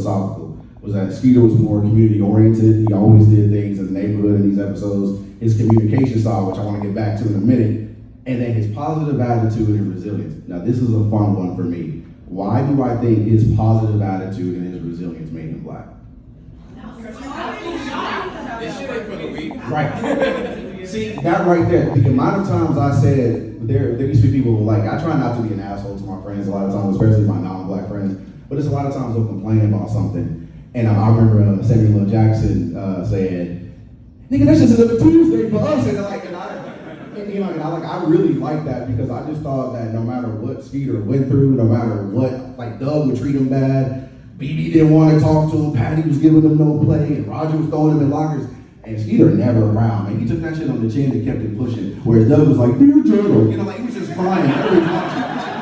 philosophical. Was that Skeeter was more community oriented. He always did things in the neighborhood in these episodes. His communication style, which I want to get back to in a minute, and then his positive attitude and resilience. Now this is a fun one for me. Why do I think his positive attitude and his resilience made him black? This shit ain't for the week. Right. See, that right there, the amount of times I said, there used to be people who like, I try not to be an asshole to my friends a lot of times, especially my non-black friends, but it's a lot of times they'll complain about something. And I remember Samuel L. Jackson saying, nigga, that's just another Tuesday for us. And I really like that because I just thought that no matter what Skeeter went through, no matter what, like Doug would treat him bad, BB didn't want to talk to him, Patty was giving him no play, and Roger was throwing him in lockers, and Skeeter never around. And he took that shit on the chin and kept it pushing. Whereas Doug was like, dear Journal, like he was just crying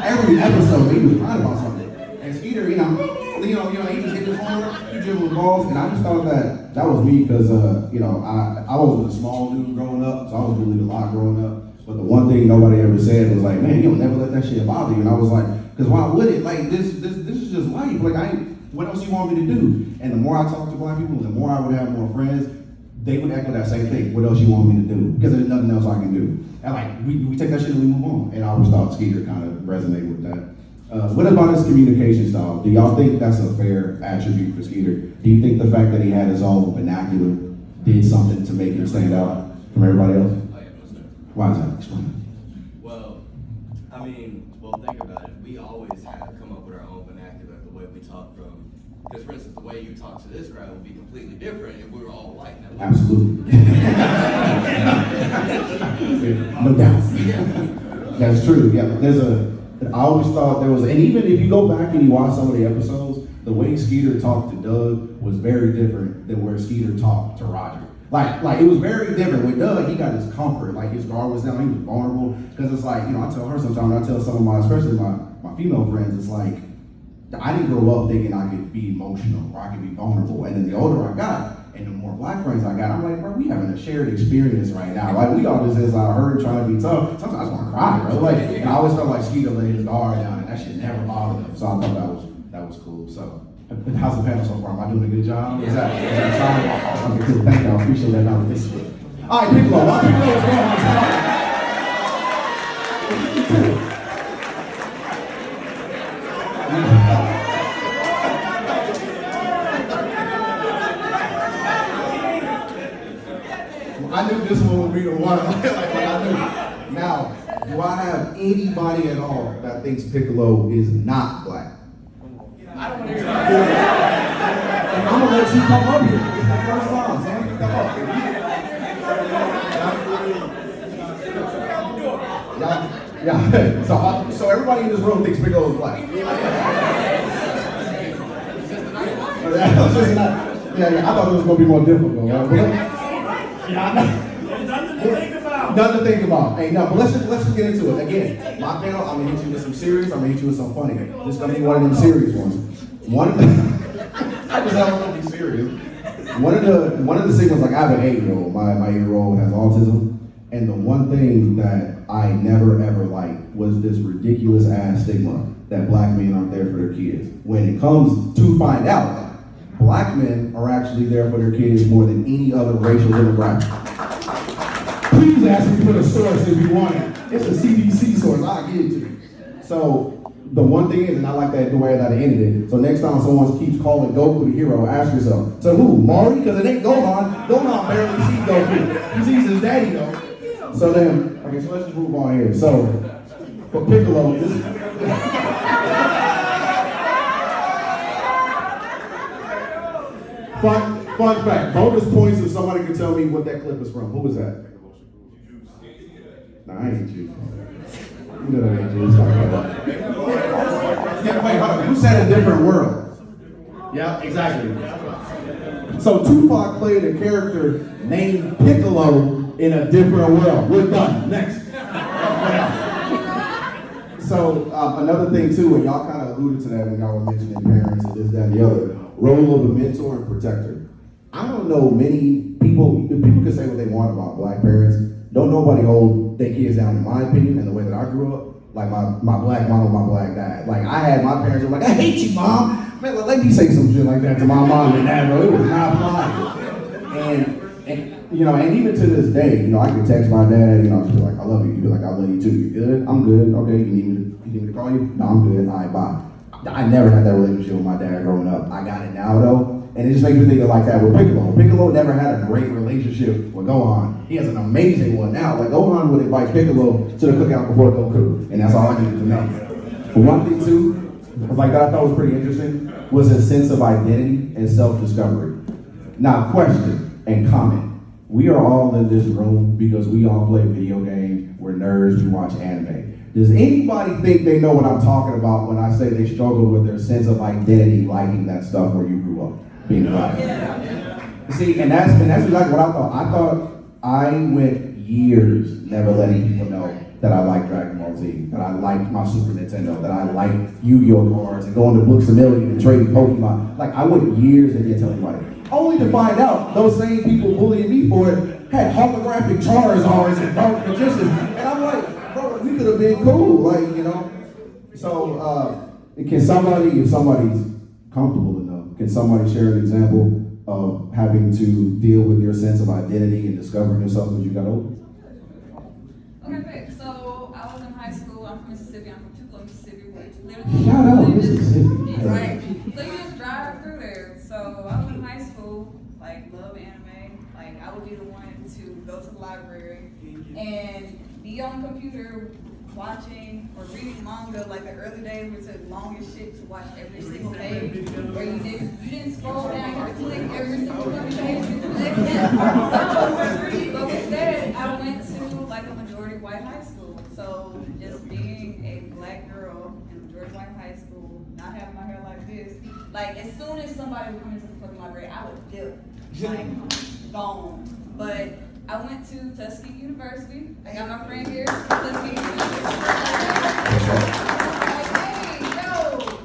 every episode. He was crying about something. And Skeeter, he just hit his corner, he dribbled the balls, and I just thought that was me because I was a small dude growing up, so I was really a lot growing up. But the one thing nobody ever said was like, man, you'll never let that shit bother you. And I was like, because why would it? Like this is just life. Like what else you want me to do? And the more I talked to black people, the more I would have more friends, they would echo that same thing. What else you want me to do? Because there's nothing else I can do. And like we take that shit and we move on. And I always thought Skeeter kind of resonated with that. What about his communication style? Do y'all think that's a fair attribute for Skeeter? Do you think the fact that he had his own vernacular did something to make him stand out from everybody else? Why is that? Explain. Well, think about it. We always have come up with our own vernacular, the way we talk from. Because, for instance, the way you talk to this crowd would be completely different if we were all white now. Absolutely. No doubt. Yeah. That's true. Yeah, I always thought there was, and even if you go back and you watch some of the episodes, the way Skeeter talked to Doug was very different than where Skeeter talked to Roger. Like it was very different. With Doug, he got his comfort, like his guard was down, he was vulnerable. Because it's like, I tell her sometimes, I tell some of my, especially my female friends, it's like, I didn't grow up thinking I could be emotional or I could be vulnerable. And then the older I got, and the more black friends I got, I'm like, bro, we having a shared experience right now. Like, we all just, as I heard, trying to be tough. Sometimes I just want to cry, bro. Like, and I always felt like Skeeter laid his guard down, and that shit never bothered him. So I thought that was cool. So, how's the panel so far? Am I doing a good job? Is that okay, cool. Thank you. I appreciate that validation. All right, Piccolo. Why Piccolo is going on top? I knew this one would be the one. I knew. Now, do I have anybody at all that thinks Piccolo is not black? I don't want to hear that. I'm gonna let you come up here. It's the first time, so you come up. Yeah. So everybody in this room thinks Piccolo is black. Yeah. I thought it was gonna be more difficult. Yeah, I know. Nothing to think about. Nothing to think about. Hey, no, but let's just get into it. Again, my panel, I'm gonna hit you with some serious, I'm gonna hit you with some funny. This is gonna be one of them serious ones. I just don't want to be serious. One of the signals, like I have an 8-year-old. My 8-year-old has autism, and the one thing that I never ever liked was this ridiculous ass stigma that black men aren't there for their kids. When it comes to find out, black men are actually there for their kids more than any other racial demographic. Please ask me for the source if you want it. It's a CDC source, I'll give it to you. So the one thing is, and I like that the way that I ended it, so next time someone keeps calling Goku the hero, ask yourself, to who, Maury? Because it ain't Gohan. Gohan barely sees Goku. He sees his daddy though. So then, okay, so let's just move on here. So, for Piccolo, Fun fact, bonus points if somebody can tell me what that clip is from. Who was that? Nah, I ain't you. You know that ain't you. Yeah, wait, hold on. You said a different world. Yeah, exactly. So Tupac played a character named Piccolo in a different world. We're done. Next. So another thing too, and y'all kind of alluded to that when y'all were mentioning parents and this, that, and the other, role of a mentor and protector. I don't know many people can say what they want about black parents. Don't nobody hold their kids down, in my opinion, and the way that I grew up, like my black mom and my black dad. Like I had my parents were like, I hate you, mom. Man, let me say some shit like that to my mom and dad, bro. It was not fun. And you know, and even to this day, you know, I can text my dad, you know, just be like, I love you. He'd be like, I love you too. You good? I'm good. Okay, you need me to call you? No, I'm good. All right, bye. I never had that relationship with my dad growing up. I got it now though, and it just makes me think of like that with Piccolo. Piccolo never had a great relationship with Gohan. He has an amazing one now. Like Gohan would invite Piccolo to the cookout before Goku, and that's all I needed to know. But one thing too, like that I thought was pretty interesting, was a sense of identity and self-discovery. Now, question and comment. We are all in this room because we all play video games, we're nerds, we watch anime. Does anybody think they know what I'm talking about when I say they struggle with their sense of identity liking that stuff where you grew up, being black? Yeah. See, and that's exactly what I thought. I thought I went years never letting people know that I like Dragon Ball Z, that I like my Super Nintendo, that I like Yu-Gi-Oh cards and going to Books A Million and trading Pokemon. Like I went years and didn't tell anybody. Only to find out those same people bullying me for it had holographic Charizards and Dark Magicians. And I'm like, bro, we could have been cool, like, you know? So, can somebody, if somebody's comfortable enough, can somebody share an example of having to deal with your sense of identity and discovering yourself as you got older? Okay, great. So, I was in high school. I'm from Mississippi. I'm from Tupelo, Mississippi, which literally... Shout out, Mississippi. Right. So, you just drive through there. So, I was in high school, like, love anime. Like, I would be the one to go to the library and be on the computer watching or reading manga. Like, the early days were the longest shit to watch every single page. Where you didn't scroll down, you had to click every single fucking page. So, with that, I went to, like, a majority white high school. So, just being a black girl in a majority white high school, not having my hair like this, like, as soon as somebody would come into the fucking library, I would dip, like, gone. But I went to Tuskegee University. I got my friend here from Tuskegee University. Like, hey, yo,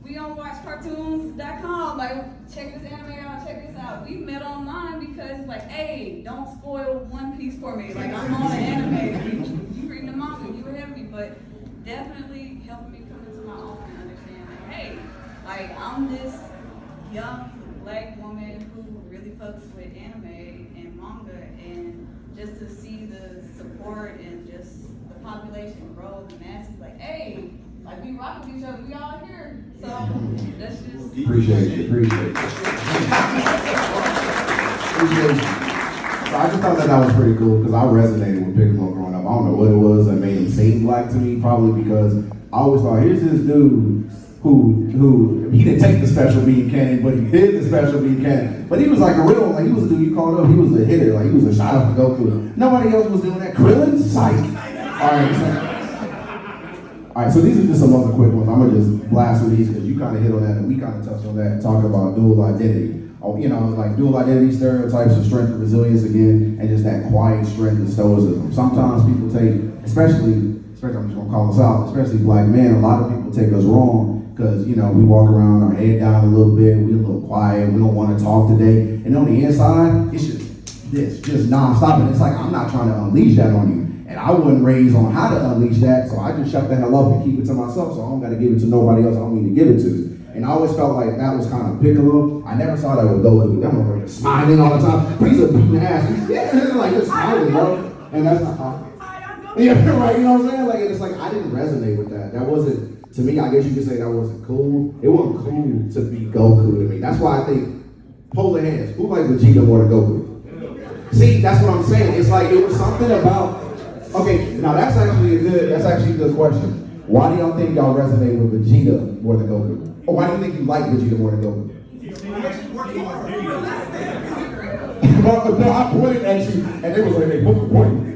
we on watchcartoons.com. Like, check this anime out, check this out. We met online because, like, hey, don't spoil One Piece for me. Like, I'm on an anime. You reading the manga, you were ahead of me. But definitely helping me come into my own and understand, like, hey, like, I'm this young black woman who really fucks with anime and manga, and just to see the support and just the population grow, the masses, like, hey, like, we rock with each other, we all here. So that's just Appreciate it. So I just thought that was pretty cool because I resonated with Piccolo growing up. I don't know what it was that made him seem black to me, probably because I always thought, here's this dude who he didn't take the special beam cannon, but he did the special beam cannon. But he was like a real, like he was a dude you called up, he was a hitter, like he was a shot up for Goku. Nobody else was doing that. Krillin? Psych. Alright, so these are just some other quick ones. I'm gonna just blast through these because you kind of hit on that and we kind of touched on that, talking about dual identity. You know, like dual identity stereotypes of strength and resilience again, and just that quiet strength and stoicism. Sometimes people take, especially I'm just gonna call us out, especially black men, a lot of people take us wrong because, you know, we walk around our head down a little bit, we a little quiet, we don't want to talk today, and on the inside, it's just non-stop, and it's like, I'm not trying to unleash that on you. And I wasn't raised on how to unleash that, so I just shut the hell up and keep it to myself, so I don't got to give it to nobody else I don't need to give it to. And I always felt like that was kind of Piccolo. I never saw that with Goku. That motherfucker just smiling all the time. But he's a beating ass. Yeah, like just smiling, bro. And that's not how. Yeah, right, you know what I'm saying? Like, it's like, I didn't resonate with that. That wasn't, to me, I guess you could say that wasn't cool. It wasn't cool to be Goku to me. That's why I think, polar hands, who likes Vegeta more than Goku? See, that's what I'm saying. It's like, it was something about, okay, now that's actually a good question. Why do y'all think y'all resonate with Vegeta more than Goku? Or why do you think you like Vegeta more than Goku? I pointed at you, and they was like, hey, what's the point?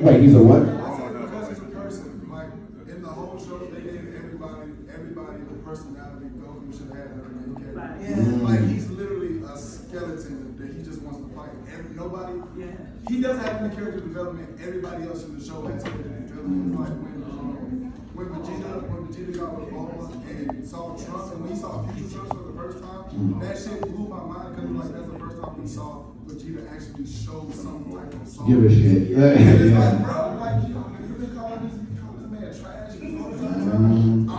Wait, he's a what? Like, in the whole show, they gave everybody the personality Goku should have had as a main character. Like, he's literally a skeleton that he just wants to fight. Nobody, he doesn't have any character development. Everybody else in the show has character development. Like when Vegeta got with Bulma and saw Trunks, and when he saw Future Trunks for the first time, that shit blew my mind because like that's the first time we saw Vegeta actually show some type of song. Give a shit. It's like, bro, like you been calling this man trash all the time.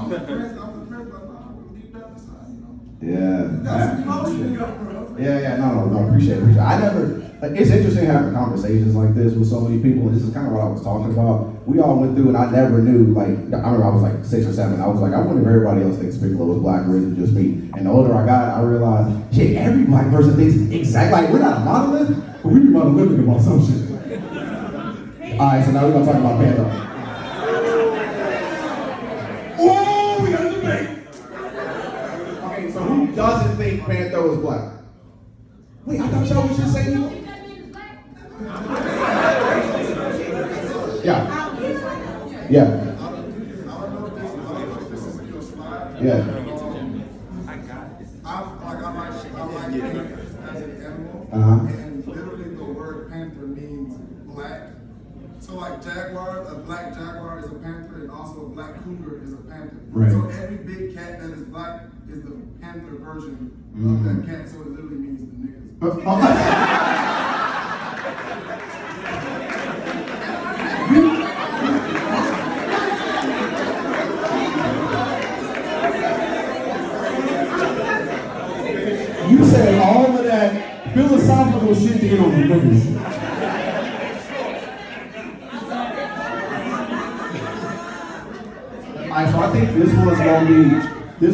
Yeah. That's emotion, bro. Yeah, no, appreciate it. I never, it's interesting having conversations like this with so many people, and this is kind of what I was talking about. We all went through, and I never knew, like, I remember I was like 6 or 7, I was like, I wonder if everybody else thinks Piccolo was black or is it just me? And the older I got, I realized, shit, every black person thinks exactly, like, we're not a monolith, but we be monolithic about some shit. Alright, so now we're gonna talk about Panther. Oh, we got a debate! Okay, so who doesn't think Panther was black? Wait, I thought y'all was just saying you. Yeah. Yeah. I don't know if this is your slide. Yeah. I like panther as an animal, Uh-huh. and literally the word panther means black. So like jaguar, a black jaguar is a panther, and also a black cougar is a panther. Right. So every big cat that is black is the panther version of that cat. So it literally means the niggas. You said all of that philosophical shit to get on the niggas. Alright, so I think this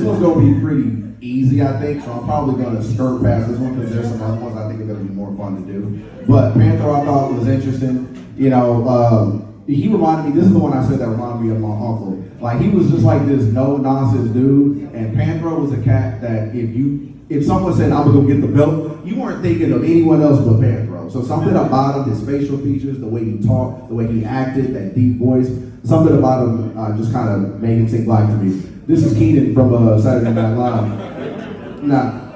one's gonna be pretty easy, I think. So I'm probably gonna skirt past this one because there's some other ones I think are gonna be more fun to do. But Panther I thought was interesting. You know, he reminded me, this is the one I said that reminded me of my uncle. Like, he was just like this no-nonsense dude, and Panther was a cat that if someone said, I'm gonna go get the belt, you weren't thinking of anyone else but Panther. So something about him, his facial features, the way he talked, the way he acted, that deep voice, something about him just kind of made him seem black to me. This is Keenan from Saturday Night Live. Now,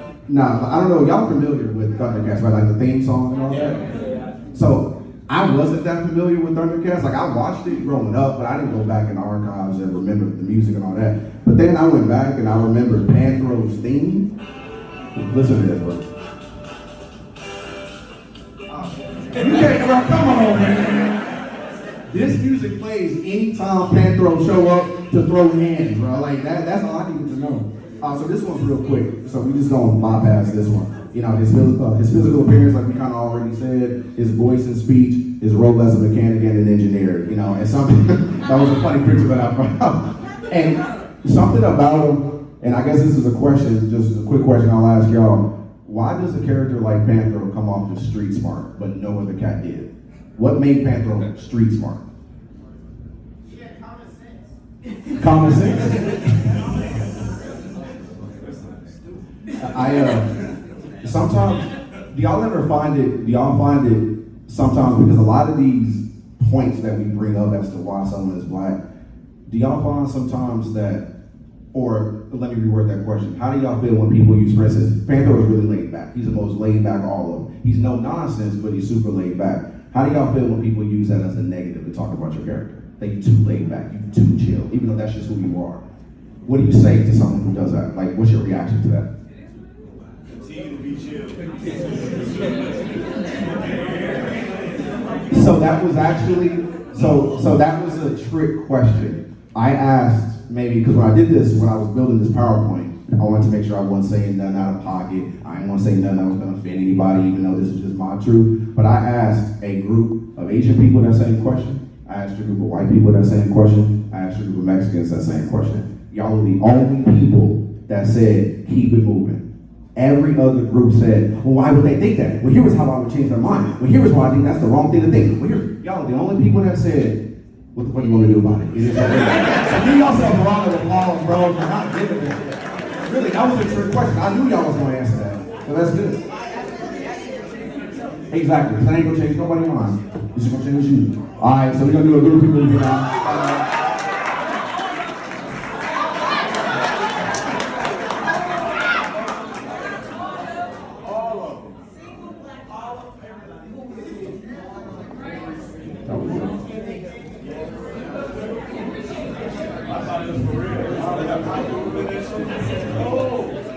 I don't know, y'all familiar with Thundercats, right? Like the theme song and all that? So, I wasn't that familiar with Thundercats. Like, I watched it growing up, but I didn't go back in the archives and remember the music and all that. But then I went back and I remembered Panthro's theme. Listen to this, bro. You can't, bro, come on, man. This music plays anytime Panthro show up to throw hands, bro. Like, that's all I needed to know. So this one's real quick. So we just gonna bypass this one. You know, his physical appearance, like we kind of already said, his voice and speech, his role as a mechanic and an engineer, you know, and something, that was a funny picture that I found. And something about him, and I guess this is a question, just a quick question I'll ask y'all. Why does a character like Panthro come off as street smart, but no other cat did? What made Panthro street smart? He had common sense. Common sense? Sometimes, do y'all find it sometimes, because a lot of these points that we bring up as to why someone is black, do y'all find sometimes that, or let me reword that question, how do y'all feel when people use, for instance, Panther is really laid back. He's the most laid back of all of them. He's no nonsense, but he's super laid back. How do y'all feel when people use that as a negative to talk about your character? That you're too laid back, you're too chill, even though that's just who you are. What do you say to someone who does that? Like, what's your reaction to that? Continue to be chill. So that was actually, so that was a trick question. I asked, maybe, because when I did this, when I was building this PowerPoint, I wanted to make sure I wasn't saying nothing out of pocket. I didn't want to say nothing that was going to offend anybody, even though this is just my truth. But I asked a group of Asian people that same question. I asked a group of white people that same question. I asked a group of Mexicans that same question. Y'all are the only people that said, keep it moving. Every other group said, well, why would they think that? Well, here was how I would change their mind. Well, here was why I think that's the wrong thing to think. Well, y'all are the only people that said, what the fuck you want to do about it? It is what it is. So give yourself a round of applause, bro, for not giving this shit. Really, that was a trick question. I knew y'all was going to answer that. So that's good. Exactly. Because I ain't going to change nobody's mind. It's just going to change you. All right, so we're going to do a group of people here now.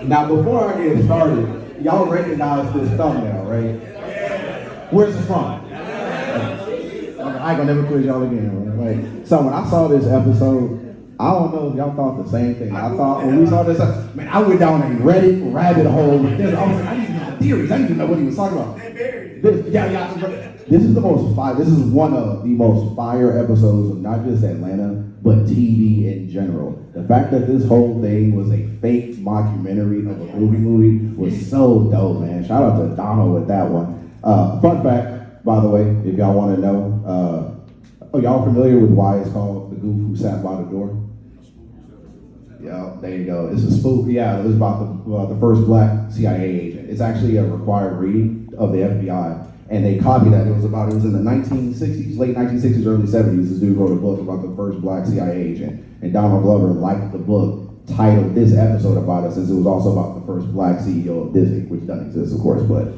Now, before I get started, y'all recognize this thumbnail, right? Where's it from? I ain't gonna never quiz y'all again, right? So when I saw this episode, I don't know if y'all thought the same thing. I thought when we saw this, man, I went down a Reddit rabbit hole with this. I was like, I need to know the theories. I need to know what he was talking about. This is the most fire. This is one of the most fire episodes of not just Atlanta, but TV in general. The fact that this whole thing was a fake mockumentary of a movie was so dope, man. Shout out to Donald with that one. Fun fact, by the way, if y'all want to know, y'all familiar with why it's called The Goof Who Sat by the Door? Yeah, there you go. It's a spoof. Yeah, it was about the first black CIA agent. It's actually a required reading of the FBI. And they copied that. It was in the 1960s, late 1960s, early 70s. This dude wrote a book about the first black CIA agent. And Donald Glover liked the book, titled this episode about it, since it was also about the first black CEO of Disney, which doesn't exist, of course, but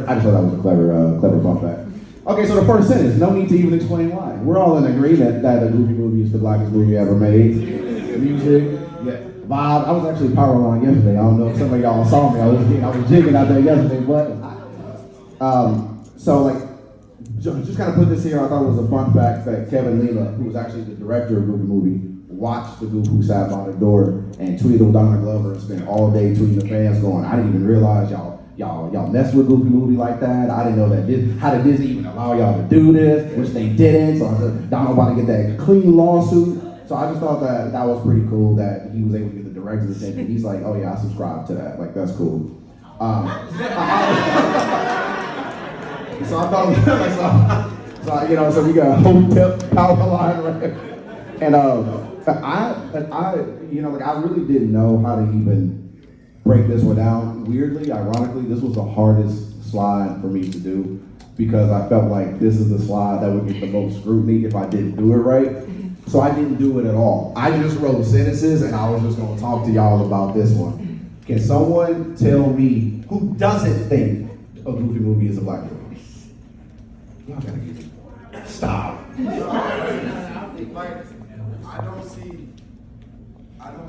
I just thought that was a clever fun fact. Okay, so the first sentence, no need to even explain why. We're all in agreement that a Goofy movie is the blackest movie ever made. Music, yeah. Vibe. I was actually power line yesterday. I don't know if some of y'all saw me. I was jigging out there yesterday, but so like, just kind of put this here. I thought it was a fun fact that Kevin Lima, who was actually the director of Goofy movie, watched the Goof Who Sat by the Door and tweeted with Donald Glover and spent all day tweeting the fans going, I didn't even realize y'all mess with Goofy movie like that. I didn't know that how did Disney even allow y'all to do this, which they didn't. So I said, Donald about to get that clean lawsuit. So I just thought that was pretty cool that he was able to get the director's attention. He's like, oh yeah, I subscribe to that. Like, that's cool. So I thought, so we got a whole tip power line right. And I really didn't know how to even break this one down. Weirdly, ironically, this was the hardest slide for me to do because I felt like this is the slide that would get the most scrutiny if I didn't do it right. So I didn't do it at all. I just wrote sentences and I was just gonna talk to y'all about this one. Can someone tell me who doesn't think a Goofy movie is a black movie? Y'all gotta get it. Stop. Like, I don't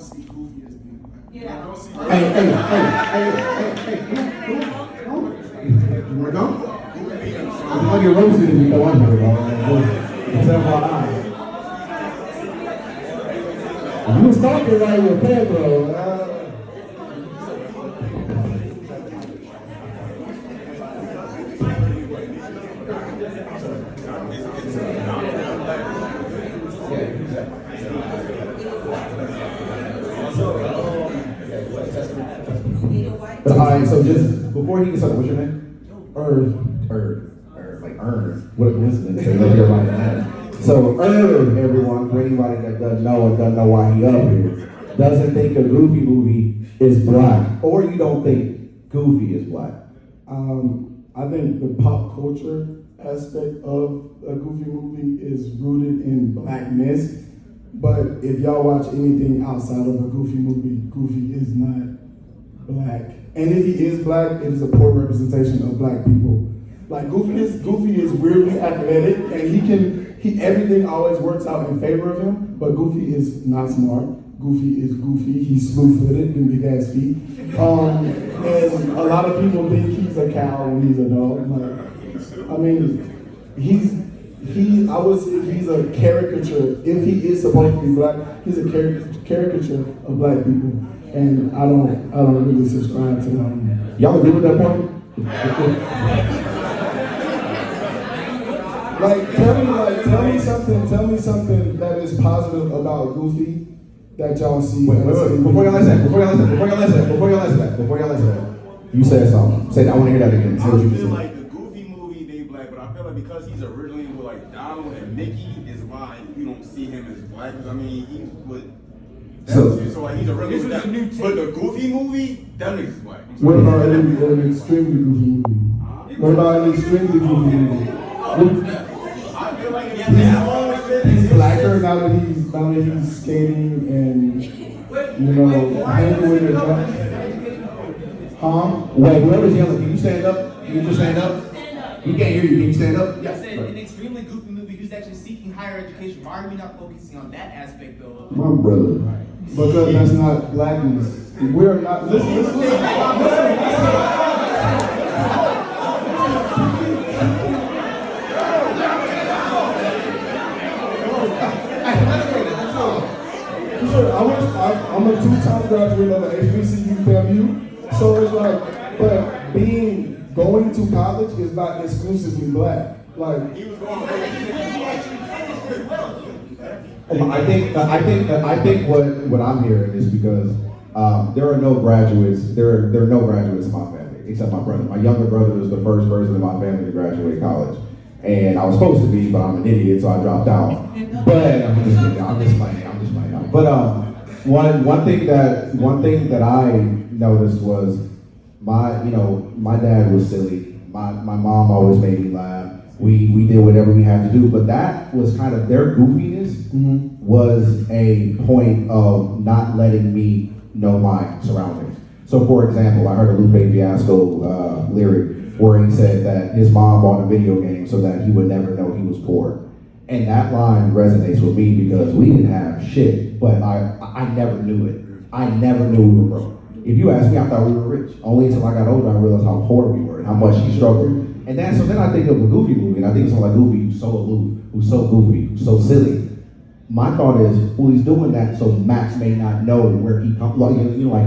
see Goofy as being black. Yeah. I don't see. Hey. You wanna go? I'm gonna get roasted if you go under it. You was talking like your Pedro. Alright, so just before he gets started, what's your name? What a coincidence. So everyone, for anybody that doesn't know or doesn't know why he up here, doesn't think a Goofy movie is black, or you don't think Goofy is black. I think the pop culture aspect of a Goofy movie is rooted in blackness. But if y'all watch anything outside of a Goofy movie, Goofy is not black. And if he is black, it is a poor representation of black people. Like Goofy is weirdly athletic, and everything always works out in favor of him. But Goofy is not smart. Goofy is goofy. He's slew-footed and big ass feet. And a lot of people think he's a cow when he's a dog. Like, I mean, he's a caricature. If he is supposed to be black, he's a caricature of black people. And I don't really subscribe to him. Y'all agree with that point? Tell me something that is positive about Goofy that y'all see. Wait. Before y'all answer that. You said something. Say that. I want to hear that again. I feel like the Goofy movie, they black, but I feel like because he's originally with like Donald and Mickey is why you don't see him as black. Because I mean, he would. So like he's originally with that. But the Goofy movie, that nigga's black. What about an extremely Goofy movie? What about an extremely Goofy movie? I feel like he's blacker now that he's skating and hanging with his Wait, whoever's yelling, can you stand up? Can you just stand up? He can't hear you. Can you stand up? I said an extremely Goofy movie who's actually seeking higher education. Why are we not focusing on that aspect though? My brother. Because that's not blackness. We're not. Listen. sure. I'm a two-time graduate of the HBCU FAMU, so it's like, but going to college is not exclusively black. Like, He was going I think what I'm hearing is because there are no graduates. There are no graduates in my family except my brother. My younger brother is the first person in my family to graduate college, and I was supposed to be, but I'm an idiot, so I dropped out. But I'm just playing. But one thing that I noticed was my dad was silly. My mom always made me laugh. We did whatever we had to do, but that was kind of their goofiness was a point of not letting me know my surroundings. So for example, I heard a Lupe Fiasco lyric where he said that his mom bought a video game so that he would never know he was poor. And that line resonates with me because we didn't have shit, but I never knew it. I never knew we were broke. If you ask me, I thought we were rich. Only until I got older, I realized how poor we were and how much he struggled. And so then I think of a Goofy movie, and I think of someone like Goofy who's so aloof, who's so goofy, who's so silly. My thought is, well, he's doing that so Max may not know where he comes, like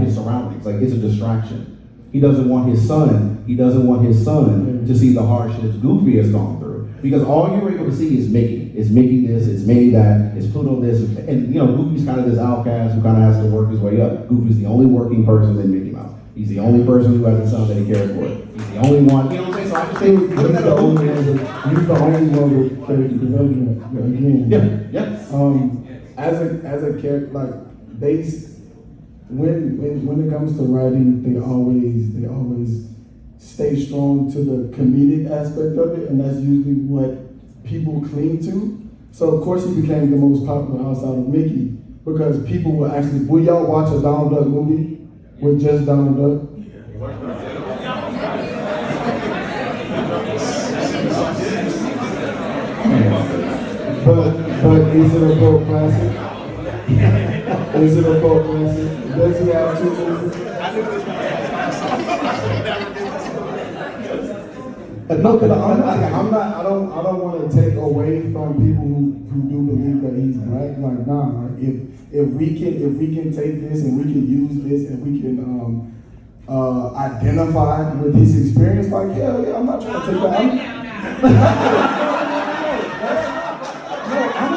his surroundings. Like, it's a distraction. He doesn't want his son to see the hardships Goofy has gone through. Because all you're able to see is Mickey. It's Mickey this, it's Minnie that, it's Pluto this, and Goofy's kind of this outcast who kind of has to work his way up. Goofy's the only working person in Mickey Mouse. He's the only person who has a son that he cares for. He's the only one, you know what I'm saying? So I just think he's the only one with character development again. Yeah. As a character, like when it comes to writing, they always stay strong to the comedic aspect of it, and that's usually what people cling to. So of course he became the most popular outside of Mickey because people will y'all watch a Donald Duck movie with just Donald Duck? But is it a cult classic? Is it a cult classic? Does he have two movies? No, because I don't want to take away from people who do believe that he's black. Like, nah, like if we can take this and we can use this and we can identify with his experience, like, hell yeah, I'm not trying to take that. I'm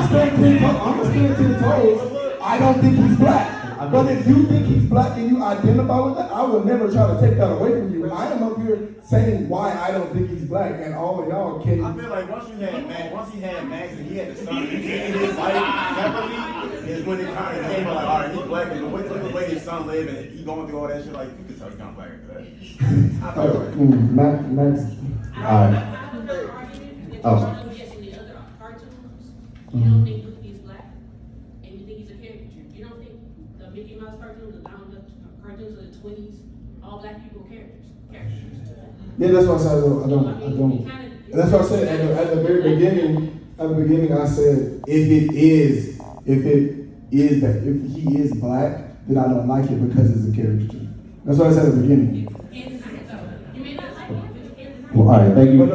gonna stand 10 toes. I don't think he's black. But if you think he's black and you identify with that, I would never try to take that away from you. I am up here saying why I don't think he's black, and all of y'all can. I feel like once he had Max and he had to start seeing his life separately, is when it kind of came like, all right, he's black, and the way his son lived, and he going through all that shit, like, you can tell he's kind of black after that. I feel like. Max. All right. Oh. You don't think Goofy's black, and you think he's a caricature. You don't think the Mickey Mouse cartoons, the Donald Duck cartoons of the 20s, all black people characters. Yeah, that's what I said. I don't. And that's what I said at the very beginning. At the beginning, I said if he is black, then I don't like it because it's a caricature. That's what I said at the beginning. You may not like it. Well, all right, thank you,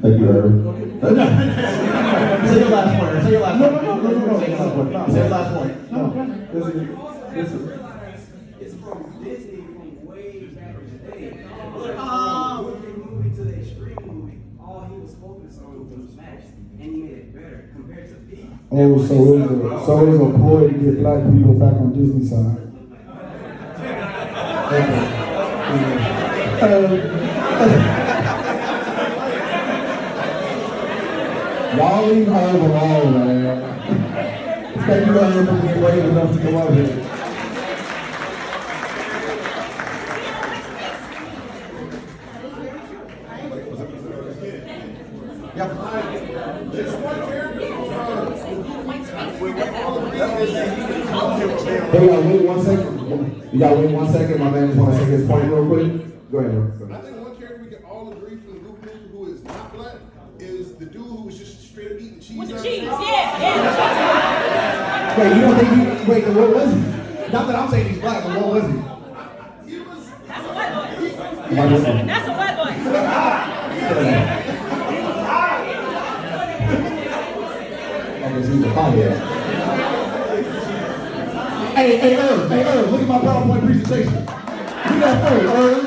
thank you, Irvin. Say your last point. Say your last point. No. Say your last point. No. This is. It's from Disney from way back in the day. Movie to the Extreme movie. All he was focused on was Max, and he made it better compared to Pete. Oh, so it was a ploy to get black people back on Disney's side. Y'all leave her alone, man. Thank you for being brave enough to come up here. Hey, you gotta wait 1 second. You gotta wait 1 second. My man just want to say his point real quick. Go ahead, bro. I think one character we can all agree from the Goofy movie who is not black is the dude who was just straight up eating cheese. With the out of cheese, his mouth. yeah. Wait, you don't think wait, what was he? Not that I'm saying he's black, but what was he? He was. That's a white boy. White boy. That's a white boy. Hey, Hey, Irv, look at my PowerPoint presentation. Look at that phone, Irv.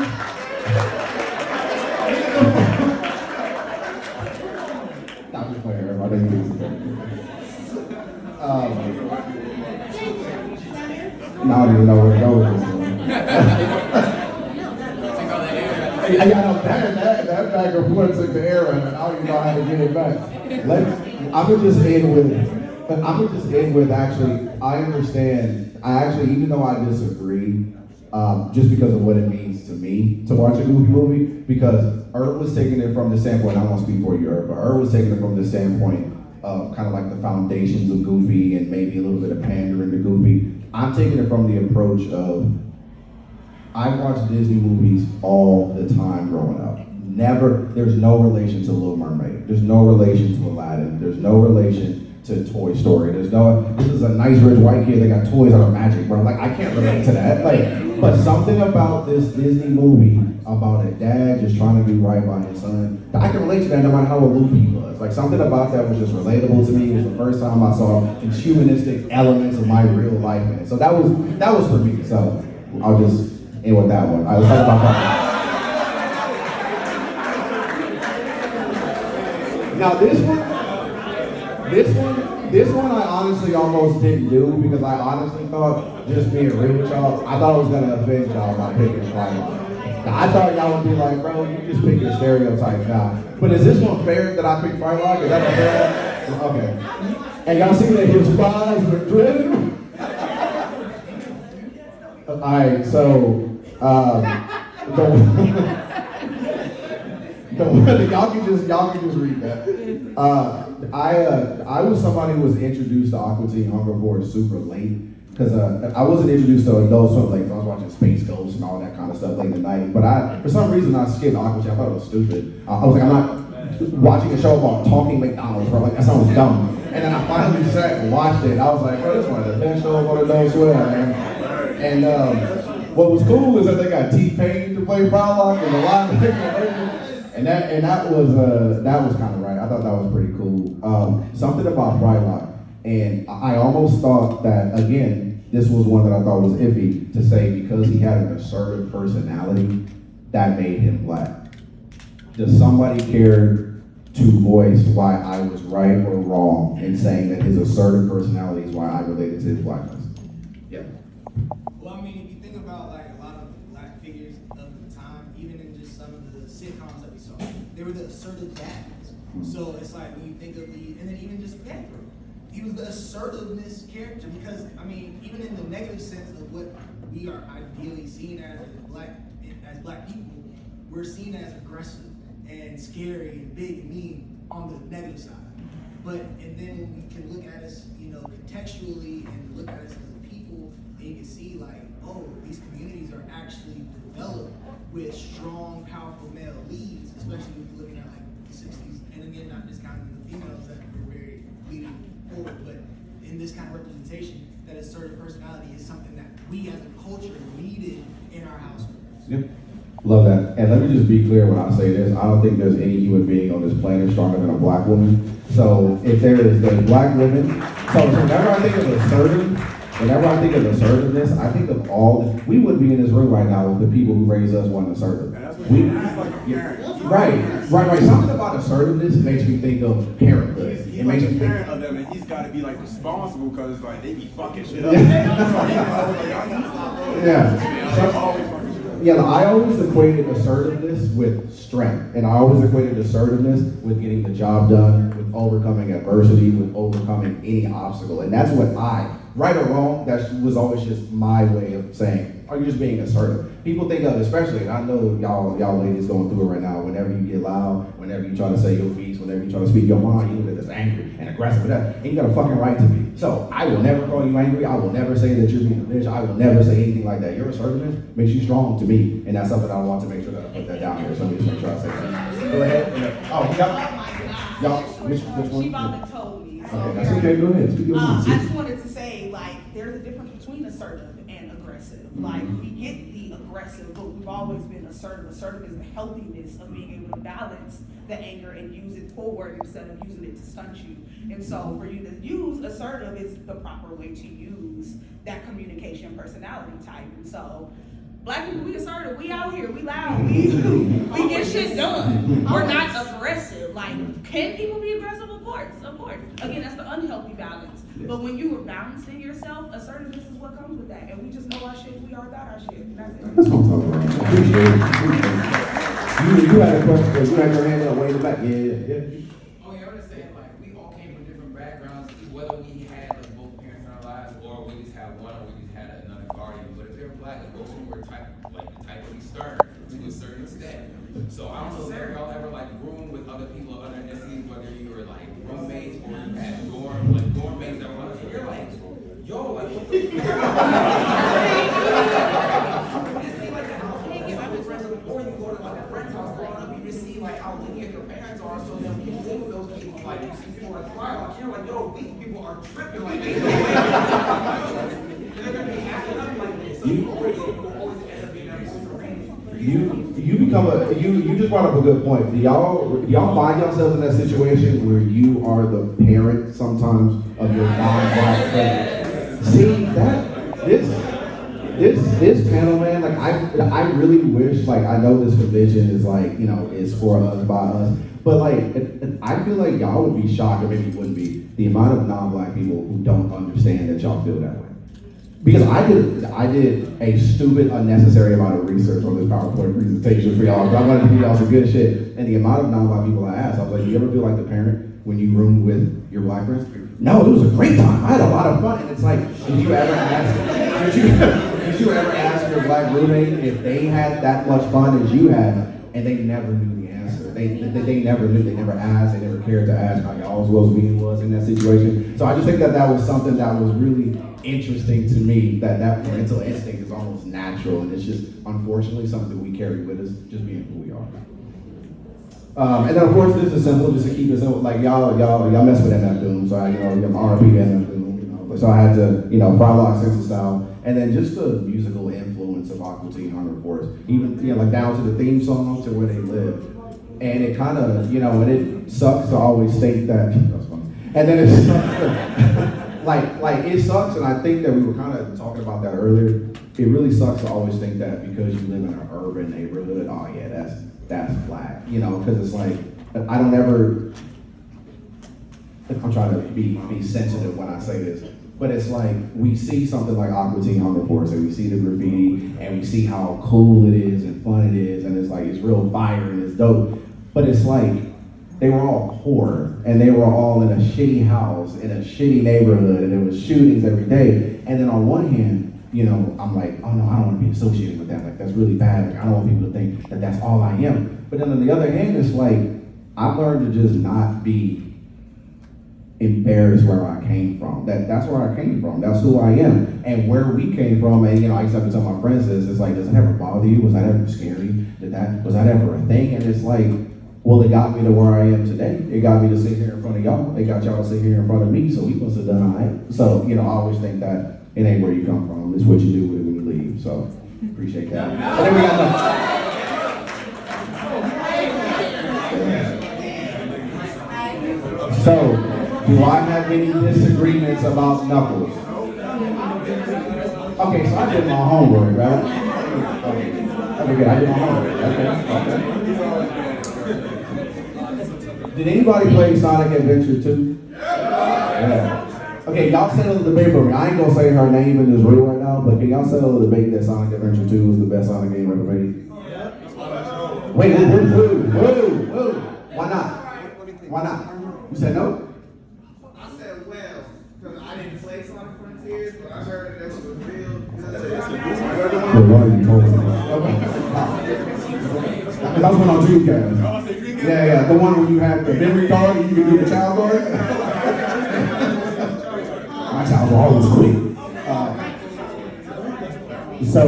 Not just playing, Irv. I know you do this. Now I don't even know where to go with this one. That bag of wood took the air and I don't even know how to get it back. I'm gonna just end with actually, I understand, even though I disagree, just because of what it means to me to watch a Goofy movie, because Irv was taking it from the standpoint, I won't speak for you, Irv, but Irv was taking it from the standpoint of kind of like the foundations of Goofy and maybe a little bit of pandering to Goofy. I'm taking it from the approach of, I watched Disney movies all the time growing up. There's no relation to Little Mermaid. There's no relation to Aladdin. There's no relation to Toy Story. This is a nice rich white kid that got toys out of magic, bro. Like, I can't relate to that. But something about this Disney movie, about a dad just trying to do right by his son, I can relate to that no matter how aloof he was. Like, something about that was just relatable to me. It was the first time I saw these humanistic elements of my real life, man. So that was for me. So I'll just end with that one. Let's talk about that. Now this one I honestly almost didn't do because I honestly thought, just being real with y'all, I thought I was gonna offend y'all by picking Frylock. Now I thought y'all would be like, bro, you just pick your stereotypes now. But is this one fair that I picked Frylock? Is that a fair? Okay. And y'all see that his thighs were dripping? Alright, so y'all can just read that. I was somebody who was introduced to Aqua Teen Hunger Force super late because I wasn't introduced to Adult Swim late. I was watching Space Ghost and all that kind of stuff late at night. But for some reason I skipped Aqua Teen. I thought it was stupid. I was like, I'm not watching a show about talking McDonald's, bro. Like, that sounds dumb. And then I finally sat and watched it. I was like, bro, this is one of the best shows on Adult Swim, man. And what was cool is that they got T-Pain to play Frylock in the live version. And that was kind of right. I thought that was pretty cool. Something about Frylock, and I almost thought that, again, this was one that I thought was iffy to say because he had an assertive personality that made him black. Does somebody care to voice why I was right or wrong in saying that his assertive personality is why I related to his blackness? Yeah. Well, I mean, if you think about like a lot of the black figures of the time, even in just some of the sitcoms that we saw, they were the assertive dads. So it's like when you think of and then even just Panther, he was the assertiveness character because, I mean, even in the negative sense of what we are ideally seen as black people, we're seen as aggressive and scary and big and mean on the negative side. And then when we can look at us, contextually and look at us as a people, and you can see like, oh, these communities are actually developed with strong, powerful male leads, especially if you're looking at like the 60s. And again, not discounting the females that were very leading forward, but in this kind of representation, that assertive personality is something that we as a culture needed in our households. Yep. Love that. And let me just be clear when I say this. I don't think there's any human being on this planet stronger than a black woman. So if there's black women, so whenever I think of assertiveness, I think of we wouldn't be in this room right now if the people who raised us weren't assertive. Right. Something about assertiveness makes me think of parenthood. He's like a parent of them, and he's got to be like responsible because like they be fucking shit up. Yeah, I always equated assertiveness with strength, and I always equated assertiveness with getting the job done, with overcoming adversity, with overcoming any obstacle, and that's what right or wrong, that was always just my way of saying, are you just being assertive? People think of, especially, and I know y'all ladies going through it right now, whenever you get loud, whenever you try to say your piece, whenever you try to speak your mind, you look at this angry and aggressive and that, and you got a fucking right to be. So I will never call you angry, I will never say that you're being a bitch, I will never say anything like that. Your assertiveness makes you strong to me, and that's something I want to make sure that I put that down here, so let me just make sure I say that. Go ahead. Oh, y'all, which one? She told me. So okay, that's okay, go ahead, speak your mind. I just wanted to say, like, there's a difference between assertive and aggressive. Like, we get the aggressive, but we've always been assertive. Assertive is the healthiness of being able to balance the anger and use it forward instead of using it to stunt you. And so for you to use assertive is the proper way to use that communication personality type. And so Black people, we assertive, we out here, we loud, we get shit done. We're not aggressive. Like, can people be aggressive? Of course, of course. Again, that's the unhealthy balance. But when you are balancing yourself, assertiveness is what comes with that. And we just know our shit, we are about our shit. That's it. That's what I'm talking about. Appreciate it. You had a question, you had your hand up way in the back. Yeah. Oh, yeah, I understand, like, we all came from different backgrounds, whether we had like both parents in our lives, or we just had one, or we just had another guardian. But if they're Black, like, both of them were the type of be stern to a certain extent. So I don't know if y'all ever like room with other people of other ethnicities, whether you were like roommates or you had dorm mates that were like, you're like, yo, like, what the fuck? You see like the house can't get out of friends, or you go to like a friend's house growing up, you just see like how lenient your parents are, so then you live with those people, like you see people like fly, like you're like, yo, these people are tripping, like they're gonna be acting up like this. So you always end up being that You become you just brought up a good point. Do y'all find yourselves in that situation where you are the parent sometimes of your non-Black friend? See this panel, man, like I really wish, like, I know this convention is like, you know, it's for us, by us, but like I feel like y'all would be shocked, or maybe you wouldn't be, the amount of non-Black people who don't understand that y'all feel that way. Because I did a stupid, unnecessary amount of research on this PowerPoint presentation for y'all. I wanted to give y'all some good shit. And the amount of non-Black people I asked, I was like, do you ever feel like the parent when you room with your Black friends? No, it was a great time. I had a lot of fun. And it's like, did you ever ask your Black roommate if they had that much fun as you had, and they never knew the answer? They never knew, they never asked, they never cared to ask how y'all's well-being was in that situation. So I just think that was something that was really interesting to me, that parental instinct is almost natural, and it's just unfortunately something that we carry with us, just being who we are. And then of course this is simple, just to keep it simple. Like y'all mess with MF Doom, so I, I'm RP MF Doom, so I had to, Frylock Sense of Style, and then just the musical influence of Aqua Teen Hunger Force, even like down to the theme song to where they live. And it kind of, and it sucks to always state that. That's funny. And then it's like it sucks, and I think that we were kind of talking about that earlier. It really sucks to always think that because you live in an urban neighborhood, oh yeah, that's Black, because it's like I'm trying to be sensitive when I say this, but it's like we see something like Aqua Teen Hunger Force, and we see the graffiti, and we see how cool it is and fun it is, and it's like it's real fire and it's dope, but it's like they were all poor, and they were all in a shitty house, in a shitty neighborhood, and there was shootings every day. And then on one hand, I'm like, oh no, I don't want to be associated with that. Like, that's really bad. Like, I don't want people to think that that's all I am. But then on the other hand, it's like, I've learned to just not be embarrassed where I came from. That's where I came from. That's who I am. And where we came from, and I used to have to tell my friends this, it's like, does it ever bother you? Was that ever scary? Was that ever a thing? And it's like, well, it got me to where I am today. It got me to sit here in front of y'all. It got y'all to sit here in front of me, so we must have done all right. So, I always think that it ain't where you come from. It's what you do with it when you leave. So, appreciate that. And then we got So, do I have any disagreements about Knuckles? Okay, so I did my homework, right? Okay, good. I did my homework. Okay. Did anybody play Sonic Adventure 2? Yeah. Okay, y'all settle the debate for me. I ain't gonna say her name in this room right now, but can y'all settle the debate that Sonic Adventure 2 was the best Sonic game ever made? Wait, whoa. Why not? Why not? You said no? I said well, because I didn't play Sonic Frontiers, but I heard that was real good. Why are you talking about? That was one on DreamCon. Yeah, the one where you have the memory card and you can do the child card. My child was always quick. So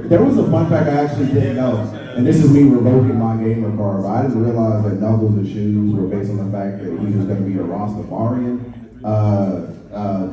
there was a fun fact I actually didn't know, and this is me revoking my gamer card, but I didn't realize that Knuckles' shoes were based on the fact that he was going to be a Rastafarian.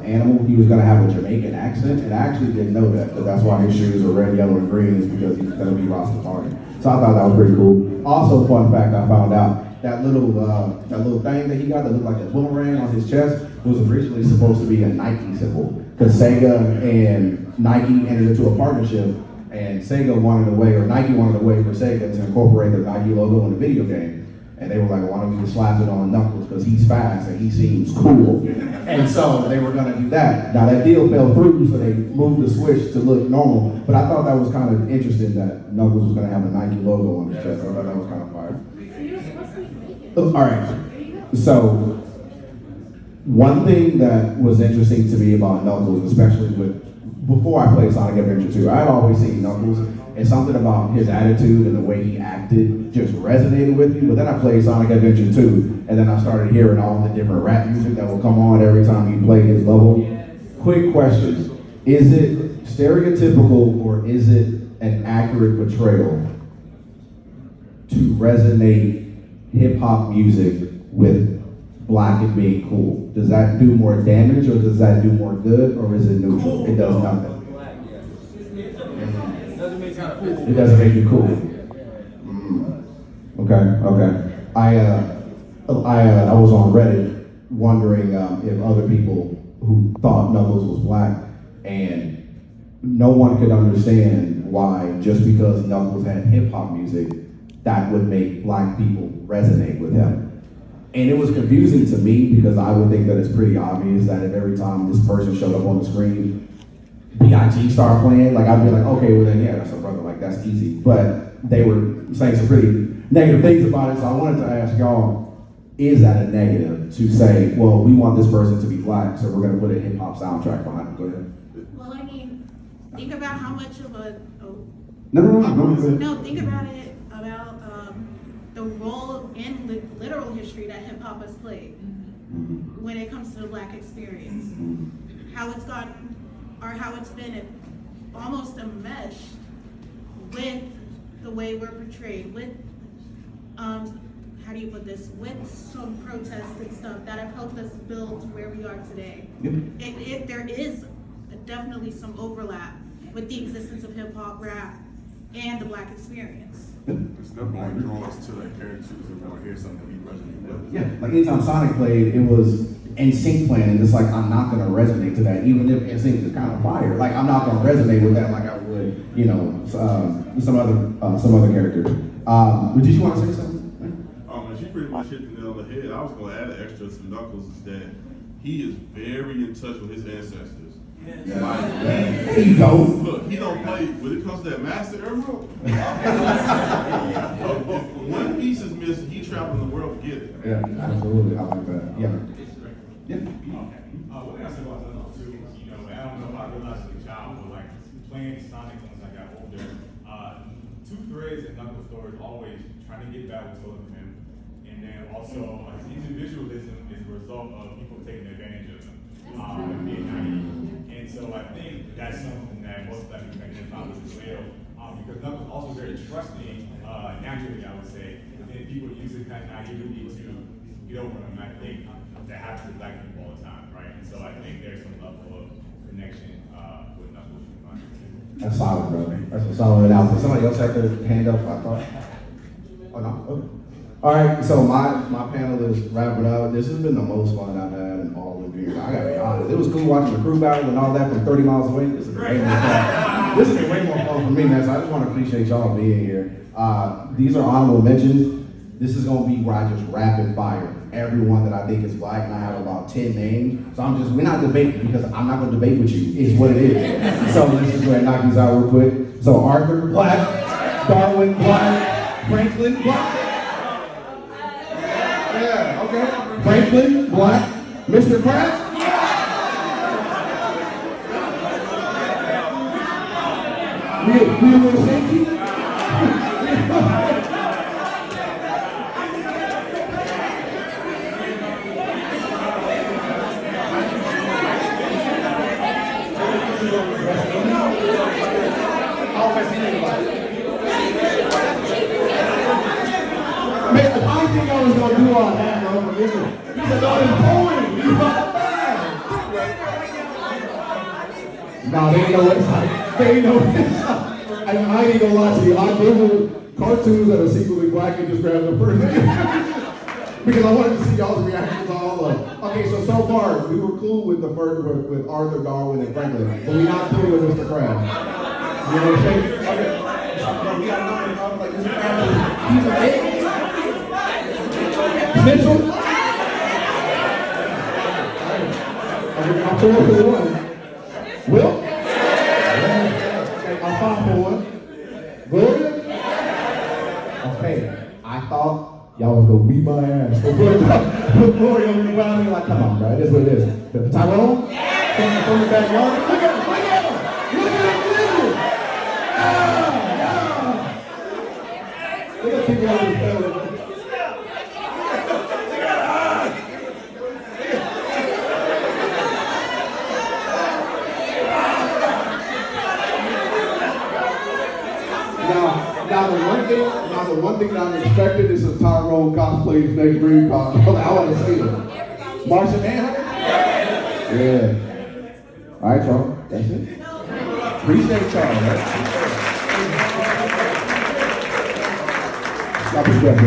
animal, he was gonna have a Jamaican accent, and I actually didn't know that, but that's why his shoes are red, yellow, and green, is because he's gonna be Rastafari. So I thought that was pretty cool. Also, fun fact I found out, that little thing that he got that looked like a boomerang on his chest was originally supposed to be a Nike symbol, because Sega and Nike entered into a partnership, and Sega wanted a way, or Nike wanted a way for Sega to incorporate their Nike logo in a video game. And they were like, why don't you just slap it on Knuckles, because he's fast and he seems cool. And so they were gonna do that. Now that deal fell through, so they moved the switch to look normal. But I thought that was kind of interesting that Knuckles was gonna have a Nike logo on his chest. I thought that was kind of fire. All right, so one thing that was interesting to me about Knuckles, especially before I played Sonic Adventure 2, I had always seen Knuckles, and something about his attitude and the way he acted just resonated with me. But then I played Sonic Adventure 2, and then I started hearing all the different rap music that would come on every time he played his level. Quick question, is it stereotypical or is it an accurate portrayal to resonate hip-hop music with black and being cool? Does that do more damage, or does that do more good, or is it neutral? It does nothing. It doesn't make you cool. Okay. I was on Reddit wondering if other people who thought Knuckles was black, and no one could understand why just because Knuckles had hip-hop music, that would make black people resonate with him. And it was confusing to me, because I would think that it's pretty obvious that if every time this person showed up on the screen, B.I.G. started playing, like I'd be like, okay, well then yeah, that's a brother, like that's easy. But they were saying some pretty negative things about it, so I wanted to ask y'all, is that a negative to say, well, we want this person to be black, so we're gonna put a hip hop soundtrack behind it? Go ahead. Well, I mean, think about how much of a, No, think about it, about the role in literal history that hip hop has played when it comes to the black experience. How it's gotten, or how it's been almost a mesh with the way we're portrayed, with, how do you put this, with some protests and stuff that have helped us build to where we are today. There is definitely some overlap with the existence of hip hop, rap, and the black experience. It's definitely draw us to that character if we want to hear something that we resonate with. Yeah, like anytime Sonic played, it was NSYNC playing, and it's like, I'm not gonna resonate to that, even if NSYNC is kind of fire. Like, I'm not gonna resonate with that like I would, you know, some other character. But did you want to say something? She pretty much hit the nail on the head. I was gonna add an extra to Knuckles, is that he is very in touch with his ancestors. Yeah. Like, there you go. Look, he don't play when it comes to that master era. If one piece is missing, he traveled the world to get it. Yeah, absolutely. I like that. Yeah. One thing I said about Knuckles too, you know, I don't know if I realized as a child, but like playing Sonic once I got older, two threads in Knuckles' story is always trying to get back what's stolen from him, and then also his individualism is a result of people taking advantage of him and being naive. And so I think that's something that most black people can identify with as well, because Knuckles is also very trusting, naturally I would say, and then people use it kind of naivety to get over him. I think that happens with black people all the time, right? And so I think there's some level of connection with Knuckles. That's solid, brother. That's a solid announcement. Somebody else had their hand up, I thought. Oh, no? Okay. All right, so my panel is wrapping up. This has been the most fun I've had in all of DreamCon. I gotta be honest. It was cool watching the crew battle and all that from 30 miles away. This is way more fun. This is way more fun for me, man. So I just want to appreciate y'all being here. These are honorable mentions. This is gonna be where I just rapid fire everyone that I think is black, and I have about 10 names. So we're not debating, because I'm not gonna debate with you. It's what it is. So let's just go ahead and knock these out real quick. So Arthur, black. Darwin, black. Franklin, black. Yeah, okay. Franklin, black. Mr. Kraft. We a little shaky. I didn't think I was gonna do all that, bro. Listen, he said, "Oh, it's boring. He's about to die." Nah, they ain't know what it's like. They ain't know what it's like. I ain't gonna lie to you. I Googled cartoons that are secretly black and just grabbed the first because I wanted to see y'all's reactions to all of them. Okay, so far, we were cool with the first, with Arthur, Darwin, and Franklin, but we're not cool with Mr. Krabs. You know what I'm saying? Okay. So, we got another, like, Mr. Krabs, he's a big Mitchell. I'm 4 for 1. Will? I'm 5 for 1. Gloria? Okay, I thought y'all was gonna beat my ass. But Gloria rebounded me like, come on, bro, it is what it is. Tyrone? From the backyard? Look at him, look at him! Look at him, look at him! Look at people over the fellow. Now the one thing that I'm expecting is some Tyrone cosplays next DreamCon. I want to see them. Martian Manhunter? Yeah. All right, y'all. That's it. Appreciate y'all. Right? Stop his breath,